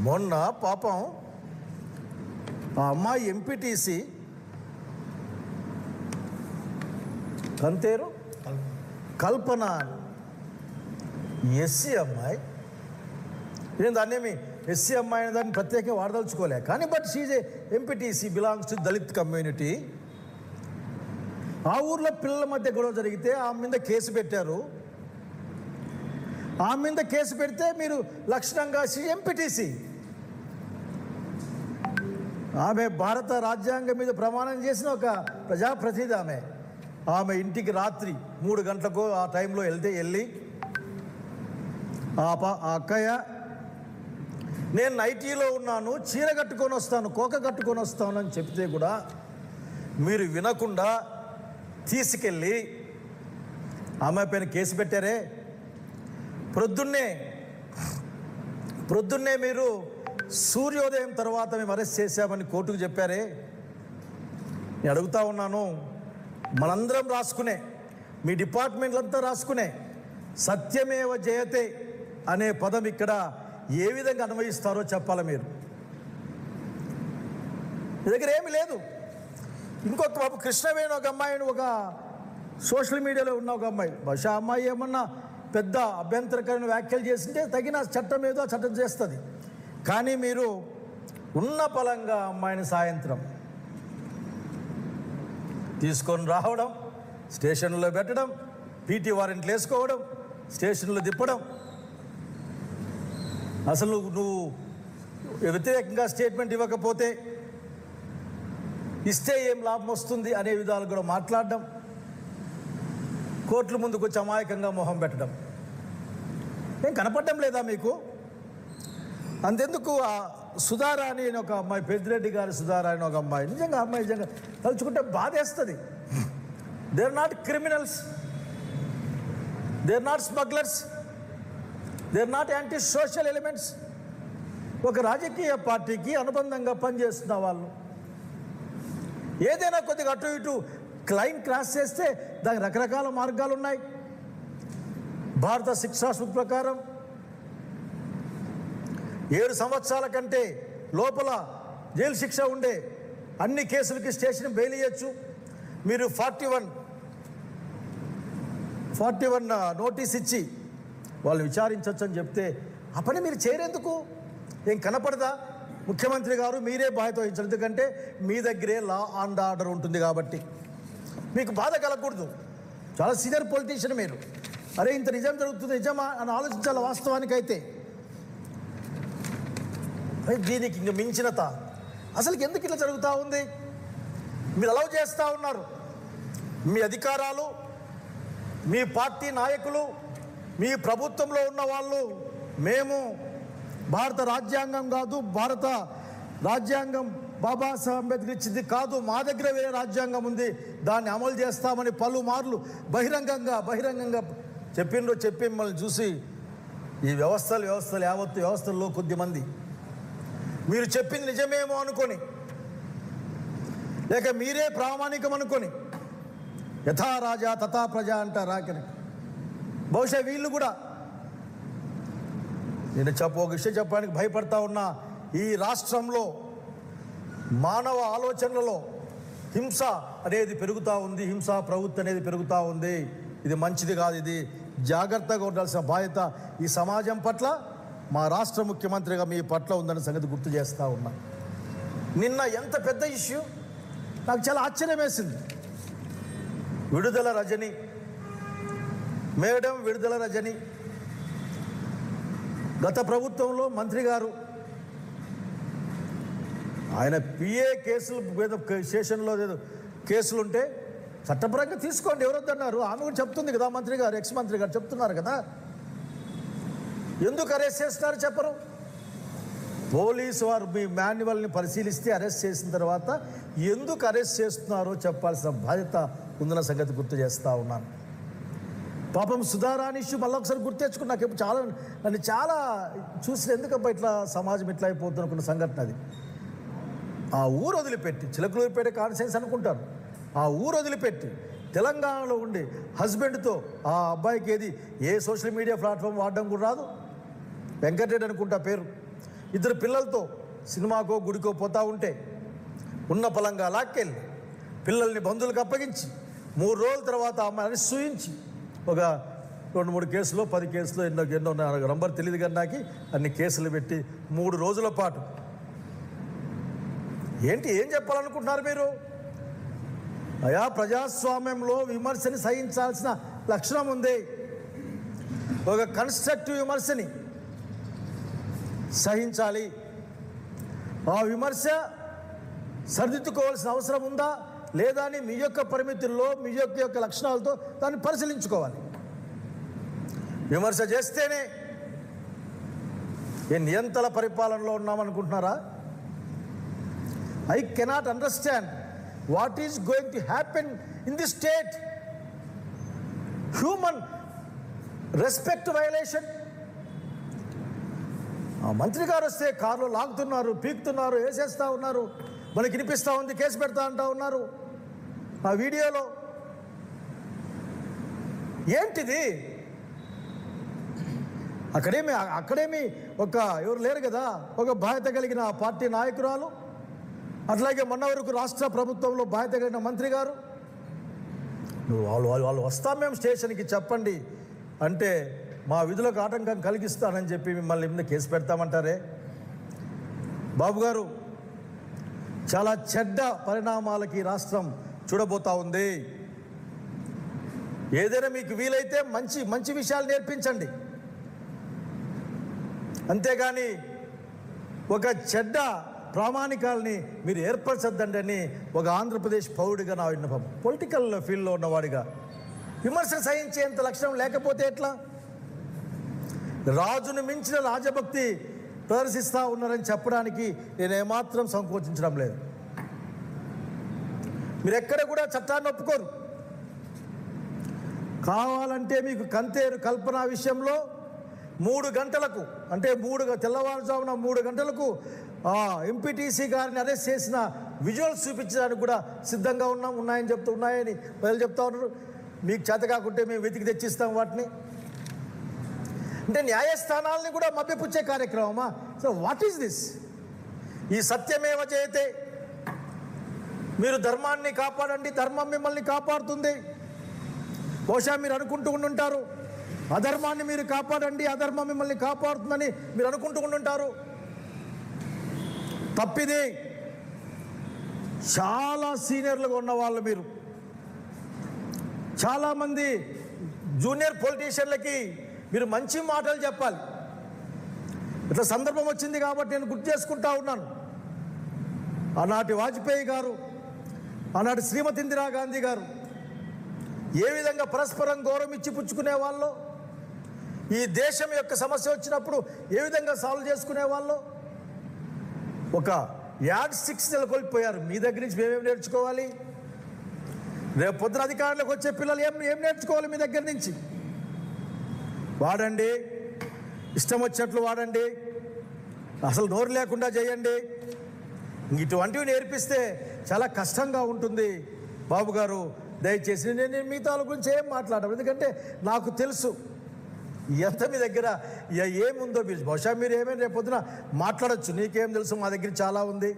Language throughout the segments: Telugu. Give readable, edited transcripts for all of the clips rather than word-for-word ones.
మొన్న పాపం ఆ అమ్మాయి ఎంపీటీసీ కంతేరు కల్పన ఎస్సీ అమ్మాయి. నేను దాన్నేమి ఎస్సీ అమ్మాయి అనే దాన్ని ప్రత్యేకంగా వాడదలుచుకోలే, కానీ but she's a MPTC belongs to Dalit community. ఆ ఊర్లో పిల్లల మధ్య గొడవ జరిగితే ఆమె మీద కేసు పెట్టారు. ఆమె మీద కేసు పెడితే మీరు లక్షణంగా ఎంపీటీసీ, ఆమె భారత రాజ్యాంగం మీద ప్రమాణం చేసిన ఒక ప్రజాప్రతినిధి. ఆమె ఇంటికి రాత్రి 3 గంటలకు ఆ టైంలో వెళ్ళి ఆ అక్కయ్య నేను నైటీలో ఉన్నాను, చీర కట్టుకొని వస్తాను, కోక కట్టుకొని వస్తాను అని చెప్తే కూడా మీరు వినకుండా తీసుకెళ్ళి ఆమె పైన కేసు పెట్టారే. ప్రొద్దున్నే మీరు సూర్యోదయం తర్వాత మేము అరెస్ట్ చేశామని కోర్టుకు చెప్పారే. నేను అడుగుతా ఉన్నాను, మనందరం రాసుకునే, మీ డిపార్ట్మెంట్లంతా రాసుకునే సత్యమేవ జయతే అనే పదం ఇక్కడ ఏ విధంగా అన్వయిస్తారో చెప్పాలి మీరు. మీ దగ్గర ఏమీ లేదు. ఇంకొక బాబు కృష్ణవేణి ఒక అమ్మాయిని ఒక సోషల్ మీడియాలో ఉన్న ఒక అమ్మాయి, బహుశా అమ్మాయి ఏమన్నా పెద్ద అభ్యంతరకరమైన వ్యాఖ్యలు చేసింటే తగిన చట్టం ఏదో చట్టం చేస్తుంది. కానీ మీరు ఉన్న పలంగా అమ్మాయిని సాయంత్రం తీసుకొని రావడం, స్టేషన్లో పెట్టడం, పీటీ వారెంట్లు వేసుకోవడం, స్టేషన్లో తిప్పడం. అసలు నువ్వు వ్యతిరేకంగా స్టేట్మెంట్ ఇవ్వకపోతే ఇస్తే ఏం లాభం వస్తుంది అనే విధాలు కూడా మాట్లాడడం, కోర్టుల ముందుకు వచ్చి అమాయకంగా మొహం పెట్టడం. ఏం కనపడడం లేదా మీకు? అంతెందుకు ఆ సుధారాణి అని ఒక అమ్మాయి, పెద్దిరెడ్డి గారి సుధారాణి ఒక అమ్మాయి, నిజంగా అమ్మాయి నిజంగా తలుచుకుంటే బాధేస్తుంది. They are not criminals, they are not smugglers, they are not anti social elements. ఒక రాజకీయ పార్టీకి అనుబంధంగా పనిచేస్తున్న వాళ్ళు ఏదైనా కొద్దిగా అటు ఇటు క్లైమ్ క్రాస్ చేస్తే దానికి రకరకాల మార్గాలు ఉన్నాయి. భారత శిక్షా సూత్ర ప్రకారం 7 సంవత్సరాల కంటే లోపల జైలు శిక్ష ఉండే అన్ని కేసులకి స్టేషన్ బెయిల్ ఇవ్వచ్చు. మీరు 41 నోటీస్ ఇచ్చి వాళ్ళు విచారించవచ్చు అని చెప్తే ఆ పని మీరు చేయరెందుకు? ఏం కనపడదా? ముఖ్యమంత్రి గారు మీరే బాధ్యత వహించారు, ఎందుకంటే మీ దగ్గరే లా అండ్ ఆర్డర్ ఉంటుంది కాబట్టి. మీకు బాధ కలగకూడదు. చాలా సీనియర్ పొలిటీషియన్ మీరు. అరే ఇంత నిజం జరుగుతుంది, నిజమా అని ఆలోచించాలి వాస్తవానికైతే. దీనికి ఇంక మించినత అసలు ఎందుకు ఇట్లా జరుగుతూ ఉంది? మీరు అలౌ చేస్తూ ఉన్నారు. మీ అధికారాలు, మీ పార్టీ నాయకులు, మీ ప్రభుత్వంలో ఉన్న వాళ్ళు, మేము భారత రాజ్యాంగం కాదు, భారత రాజ్యాంగం బాబాసాహెబ్ అంబేద్కర్ ఇచ్చింది కాదు, మా దగ్గర వేరే రాజ్యాంగం ఉంది, దాన్ని అమలు చేస్తామని పలుమార్లు బహిరంగంగా చెప్పి మిమ్మల్ని చూసి ఈ వ్యవస్థలు యావత్తు వ్యవస్థల్లో కొద్దిమంది మీరు చెప్పింది నిజమేమో అనుకొని, లేక మీరే ప్రామాణికం అనుకొని యథా రాజా తథా ప్రజ అంటారు ఆఖరి. బహుశా వీళ్ళు కూడా నేను ఒక విషయం చెప్పడానికి భయపడతా ఉన్నా. ఈ రాష్ట్రంలో మానవ ఆలోచనలలో హింస అనేది పెరుగుతూ ఉంది, హింసా ప్రవృత్తి అనేది పెరుగుతూ ఉంది. ఇది మంచిది కాదు. ఇది జాగ్రత్తగా ఉండాల్సిన బాధ్యత ఈ సమాజం పట్ల, మా రాష్ట్ర ముఖ్యమంత్రిగా మీ పట్ల ఉందన్న సంగతి గుర్తు చేస్తూ ఉన్నా. నిన్న ఎంత పెద్ద ఇష్యూ, నాకు చాలా ఆశ్చర్యం వేసింది. విడుదల రజని గత ప్రభుత్వంలో మంత్రి గారు ఆయన పిఏ కేసులు మీద స్టేషన్లో కేసులుంటే చట్టపరంగా తీసుకోండి, ఎవరొద్దన్నారు. ఆమె కూడా చెప్తుంది కదా, మంత్రి గారు, ఎక్స్ మంత్రి గారు చెప్తున్నారు కదా. ఎందుకు అరెస్ట్ చేస్తున్నారు చెప్పరు? పోలీసు వారు మీ మాన్యువల్ని పరిశీలిస్తే అరెస్ట్ చేసిన తర్వాత ఎందుకు అరెస్ట్ చేస్తున్నారో చెప్పాల్సిన బాధ్యత ఉందన్న సంగతి గుర్తు చేస్తూ ఉన్నాను. పాపం సుధారాణి ఇష్యూ మళ్ళీ ఒకసారి గుర్తు తెచ్చుకుని నాకు నన్ను చాలా చూసి ఎందుకబ్బా ఇట్లా సమాజం ఇట్లా అయిపోతున్న సంఘటన అది. ఆ ఊరు వదిలిపెట్టి, చిలకలూరిపేట కాన్సెన్స్ అనుకుంటారు, ఆ ఊరు వదిలిపెట్టి తెలంగాణలో ఉండి హస్బెండ్తో ఆ అబ్బాయికి ఏ సోషల్ మీడియా ప్లాట్ఫామ్ వాడడం కూడా రాదు, వెంకటరెడ్డి అనుకుంటా పేరు, ఇద్దరు పిల్లలతో సినిమాకో గుడికో పోతా ఉంటే ఉన్న పొలంగా లాక్కెళ్ళి పిల్లల్ని బంధువులకు అప్పగించి 3 రోజుల తర్వాత అమ్మాయిని సూయించి ఒక 2-3 కేసులో 10 కేసులో ఎన్నో నంబర్ తెలియదు కానీ నాకు అన్ని కేసులు పెట్టి 3 రోజుల పాటు ఏం చెప్పాలనుకుంటున్నారు మీరు? అయా, ప్రజాస్వామ్యంలో విమర్శని సహించాల్సిన లక్షణం ఉంది. ఒక కన్స్ట్రక్టివ్ విమర్శని సహించాలి. ఆ విమర్శ సరిదిద్దుకోవాల్సిన అవసరం ఉందా లేదా అని మీ యొక్క పరిమితుల్లో మీ యొక్క లక్షణాలతో దాన్ని పరిశీలించుకోవాలి. విమర్శ చేస్తేనే ఏ నియంత్రణ పరిపాలనలో ఉన్నామనుకుంటున్నారా? I cannot understand what is going to happen in this state. Human respect violation. ఆ మంత్రి గారు వస్తే కారులో లాగుతున్నారు, పీకుతున్నారు, వేసేస్తూ ఉన్నారు, మనకి వినిపిస్తూ ఉంది, కేసు పెడతా అంటూ ఉన్నారు. ఆ వీడియోలో ఏంటిది? అక్కడేమి ఎవరు లేరు కదా, ఒక బాధ్యత కలిగిన పార్టీ నాయకురాలు, అట్లాగే మొన్న వరకు రాష్ట్ర ప్రభుత్వంలో బాధ్యత కలిగిన మంత్రి గారు. వాళ్ళు వస్తాం మేము స్టేషన్కి చెప్పండి అంటే మా విధులకు ఆటంకం కలిగిస్తానని చెప్పి మిమ్మల్ని మీద కేసు పెడతామంటారే? బాబు గారు, చాలా చెడ్డ పరిణామాలకి రాష్ట్రం చూడబోతా ఉంది. ఏదైనా మీకు వీలైతే మంచి విషయాలు నేర్పించండి, అంతేగాని ఒక చెడ్డ ప్రామాణికాలని మీరు ఏర్పరచద్దండి అని ఒక ఆంధ్రప్రదేశ్ పౌరుడిగా నా విన్నపం. పొలిటికల్ ఫీల్డ్లో ఉన్నవాడిగా విమర్శను సహించేంత లక్షణం లేకపోతే ఎట్లా? రాజును మించిన రాజభక్తి ప్రదర్శిస్తూ ఉన్నారని చెప్పడానికి నేను ఏమాత్రం సంకోచించడం లేదు. మీరు ఎక్కడ కూడా చట్టాన్ని ఒప్పుకోరు. కావాలంటే మీకు కంతేరు కల్పన విషయంలో 3 గంటలకు అంటే తెల్లవారుజామున 3 గంటలకు ఎంపీటీసీ గారిని అరెస్ట్ చేసిన విజువల్స్ చూపించడానికి కూడా సిద్ధంగా ఉన్నాయని ఉన్నాయని ప్రజలు చెప్తా ఉన్నారు. మీకు చేత కాకుంటే మేము వెతికి తెచ్చిస్తాం వాటిని. అంటే న్యాయస్థానాలని కూడా మభ్యపుచ్చే కార్యక్రమమా? So what is this? ఈ సత్యమేవ జయతే. మీరు ధర్మాన్ని కాపాడండి, ధర్మం మిమ్మల్ని కాపాడుతుంది. బహుశా మీరు అనుకుంటూ ఉండుంటారు, అధర్మాన్ని మీరు కాపాడండి, అధర్మం మిమ్మల్ని కాపాడుతుందని మీరు అనుకుంటూ ఉండుంటారు. తప్పిది. చాలా సీనియర్లుగా ఉన్న వాళ్ళు మీరు. చాలామంది జూనియర్ పొలిటీషియన్లకి మీరు మంచి మాటలు చెప్పాలి. ఇట్లా సందర్భం వచ్చింది కాబట్టి నేను గుర్తు చేసుకుంటా ఉన్నాను. ఆనాటి వాజ్పేయి గారు, ఆనాటి శ్రీమతి ఇందిరాగాంధీ గారు ఏ విధంగా పరస్పరం గౌరవం ఇచ్చి పుచ్చుకునే వాళ్ళు, ఈ దేశం యొక్క సమస్య వచ్చినప్పుడు ఏ విధంగా సాల్వ్ చేసుకునే వాళ్ళు. ఒక యాడ్ 6 నెలకొల్పోయారు. మీ దగ్గర నుంచి మేమేం నేర్చుకోవాలి? రేపు పొద్దున అధికారులకు వచ్చే పిల్లలు ఏం నేర్చుకోవాలి మీ దగ్గర నుంచి? వాడండి, ఇష్టం వచ్చినట్లు వాడండి, అసలు నోరు లేకుండా చేయండి. ఇటువంటివి నేర్పిస్తే చాలా కష్టంగా ఉంటుంది. బాబు గారు, దయచేసి నేను మిగతా గురించి ఏం మాట్లాడను, ఎందుకంటే నాకు తెలుసు ఎంత మీ దగ్గర ఏముందో. మీరు బహుశా మీరు ఏమైనా రేపొద్దున మాట్లాడచ్చు, నీకేం తెలుసు, మా దగ్గర చాలా ఉంది,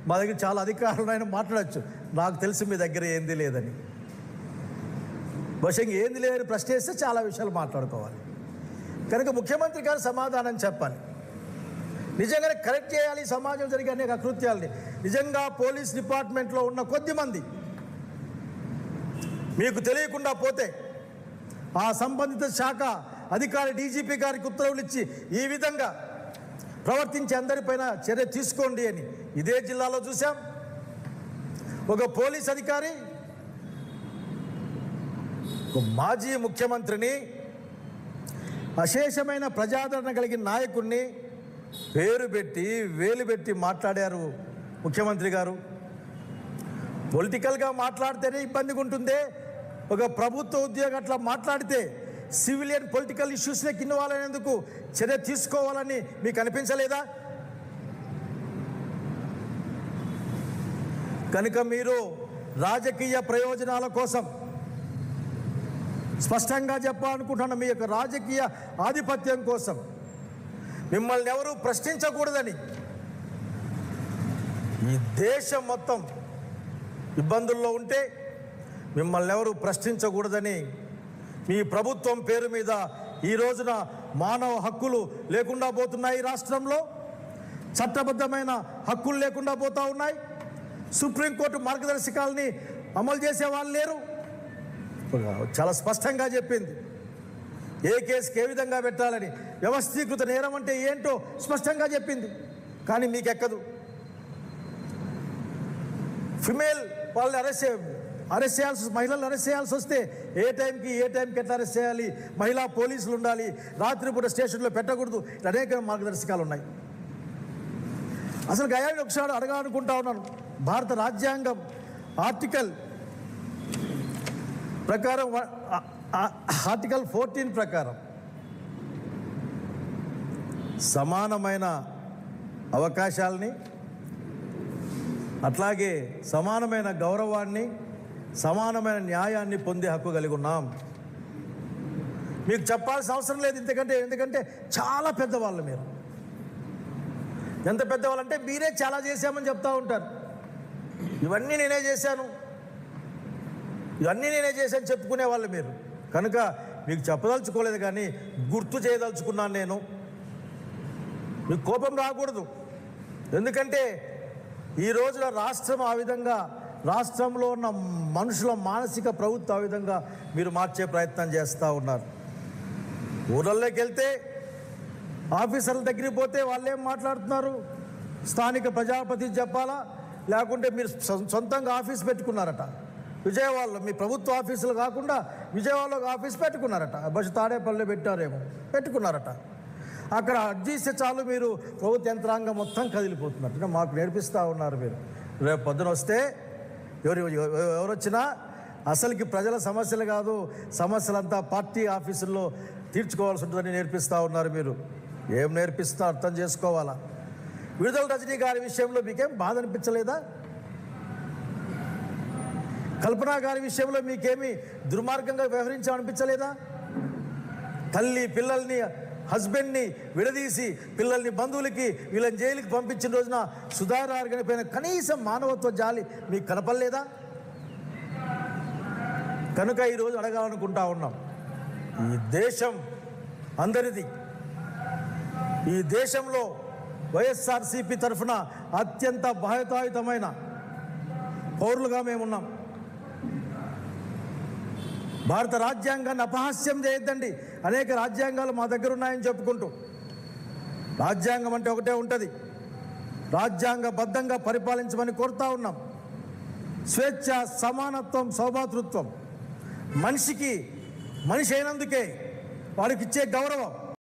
మా దగ్గర చాలా అధికారులు ఆయన మాట్లాడచ్చు. నాకు తెలుసు మీ దగ్గర ఏంది లేదని. బహుశా ఏంది లేదని ప్రశ్న వేస్తే చాలా విషయాలు మాట్లాడుకోవాలి. కనుక ముఖ్యమంత్రి గారు సమాధానం చెప్పాలి. నిజంగానే కరెక్ట్ చేయాలి సమాజం జరిగే అనేక అకృత్యాలని. నిజంగా పోలీస్ డిపార్ట్మెంట్లో ఉన్న కొద్దిమంది మీకు తెలియకుండా పోతే ఆ సంబంధిత శాఖ అధికారి డీజీపీ గారికి ఉత్తర్వులు ఇచ్చి ఈ విధంగా ప్రవర్తించే అందరిపైన చర్య తీసుకోండి అని ఇదే జిల్లాలో చూసాం. ఒక పోలీస్ అధికారి ఒక మాజీ ముఖ్యమంత్రిని, అశేషమైన ప్రజాదరణ కలిగిన నాయకుడిని పేరు పెట్టి వేలు పెట్టి మాట్లాడారు ముఖ్యమంత్రి గారు. పొలిటికల్గా మాట్లాడితేనే ఇబ్బందిగా ఉంటుంది. ఒక ప్రభుత్వ ఉద్యోగి అట్లా మాట్లాడితే సివిలియన్ పొలిటికల్ ఇష్యూస్లోకి ఇన్వాల్వ్ అయినందుకు చర్య తీసుకోవాలని మీకు అనిపించలేదా? కనుక మీరు రాజకీయ ప్రయోజనాల కోసం స్పష్టంగా చెప్పాలనుకుంటున్న మీ యొక్క రాజకీయ ఆధిపత్యం కోసం మిమ్మల్ని ఎవరు ప్రశ్నించకూడదని, ఈ దేశం మొత్తం ఇబ్బందుల్లో ఉంటే మిమ్మల్ని ఎవరు ప్రశ్నించకూడదని మీ ప్రభుత్వం పేరు మీద ఈ రోజున మానవ హక్కులు లేకుండా పోతున్నాయి. రాష్ట్రంలో చట్టబద్ధమైన హక్కులు లేకుండా పోతూ ఉన్నాయి. సుప్రీంకోర్టు మార్గదర్శకాలని అమలు చేసే వాళ్ళు లేరు. చాలా స్పష్టంగా చెప్పింది ఏ కేసుకి ఏ విధంగా పెట్టాలని. వ్యవస్థీకృత నేరం అంటే ఏంటో స్పష్టంగా చెప్పింది. కానీ మీకు ఎక్కదు. ఫిమేల్ వాళ్ళని అరెస్ట్ చేయాల్సి, మహిళలను అరెస్ట్ చేయాల్సి వస్తే ఏ టైంకి ఎట్లా అరెస్ట్ చేయాలి, మహిళా పోలీసులు ఉండాలి, రాత్రిపూట స్టేషన్లో పెట్టకూడదు, అనేక మార్గదర్శకాలు ఉన్నాయి. అసలు గయాన్ని ఒకసారి అడగాలనుకుంటా ఉన్నాను. భారత రాజ్యాంగం ఆర్టికల్ ప్రకారం, ఆర్టికల్ 14 ప్రకారం సమానమైన అవకాశాలని, అట్లాగే సమానమైన గౌరవాన్ని, సమానమైన న్యాయాన్ని పొందే హక్కు కలిగి ఉన్నాం. మీకు చెప్పాల్సిన అవసరం లేదు ఎందుకంటే చాలా పెద్దవాళ్ళు మీరు. ఎంత పెద్దవాళ్ళంటే మీరే చాలా చేశామని చెప్తూ ఉంటారు. ఇవన్నీ నేనే చేశాను చెప్పుకునే వాళ్ళు మీరు. కనుక మీకు చెప్పదలుచుకోలేదు, కానీ గుర్తు చేయదలుచుకున్నాను నేను. మీకు కోపం రాకూడదు. ఎందుకంటే ఈ రోజున రాష్ట్రం ఆ విధంగా, రాష్ట్రంలో ఉన్న మనుషుల మానసిక ప్రవృత్తి ఆ విధంగా మీరు మార్చే ప్రయత్నం చేస్తూ ఉన్నారు. ఊళ్ళల్లోకి వెళ్తే ఆఫీసర్ల దగ్గరికి పోతే వాళ్ళు ఏం మాట్లాడుతున్నారు? స్థానిక ప్రజాపతి చెప్పాలా, లేకుంటే మీరు సొంతంగా ఆఫీస్ పెట్టుకున్నారట విజయవాడలో. మీ ప్రభుత్వ ఆఫీసులు కాకుండా విజయవాడలో ఆఫీస్ పెట్టుకున్నారట. బస్సు తాడేపల్లిలో పెట్టుకున్నారట. అక్కడ అర్జీస్తే చాలు మీరు ప్రభుత్వ యంత్రాంగం మొత్తం కదిలిపోతున్నట్టు మాకు నేర్పిస్తూ ఉన్నారు మీరు. రేపు పొద్దున వస్తే ఎవరు వచ్చినా అసలుకి ప్రజల సమస్యలు కాదు, సమస్యలంతా పార్టీ ఆఫీసుల్లో తీర్చుకోవాల్సి ఉంటుందని నేర్పిస్తూ ఉన్నారు మీరు. ఏం నేర్పిస్తా అర్థం చేసుకోవాలా. విడుదల రజనీ గారి విషయంలో మీకేం బాధ అనిపించలేదా? కల్పన గారి విషయంలో మీకేమీ దుర్మార్గంగా వ్యవహరించాలనిపించలేదా? తల్లి పిల్లల్ని, హస్బెండ్ని విడదీసి పిల్లల్ని బంధువులకి, వీళ్ళని జైలుకి పంపించిన రోజున సుధారారు గనిపోయిన కనీసం మానవత్వ జాలి మీకు కనపడలేదా? కనుక ఈరోజు అడగాలనుకుంటా ఉన్నాం, ఈ దేశం అందరిది. ఈ దేశంలో వైఎస్ఆర్సీపీ తరఫున అత్యంత బాధ్యతాయుతమైన పౌరులుగా మేమున్నాం. భారత రాజ్యాంగాన్ని అపహాస్యం చేయొద్దండి. అనేక రాజ్యాంగాలు మా దగ్గర ఉన్నాయని చెప్పుకుంటూ, రాజ్యాంగం అంటే ఒకటే ఉంటుంది, రాజ్యాంగబద్ధంగా పరిపాలించమని కోరుతా ఉన్నాం. స్వేచ్ఛ, సమానత్వం, సౌభాతృత్వం, మనిషి అయినందుకే వారికి ఇచ్చే గౌరవం,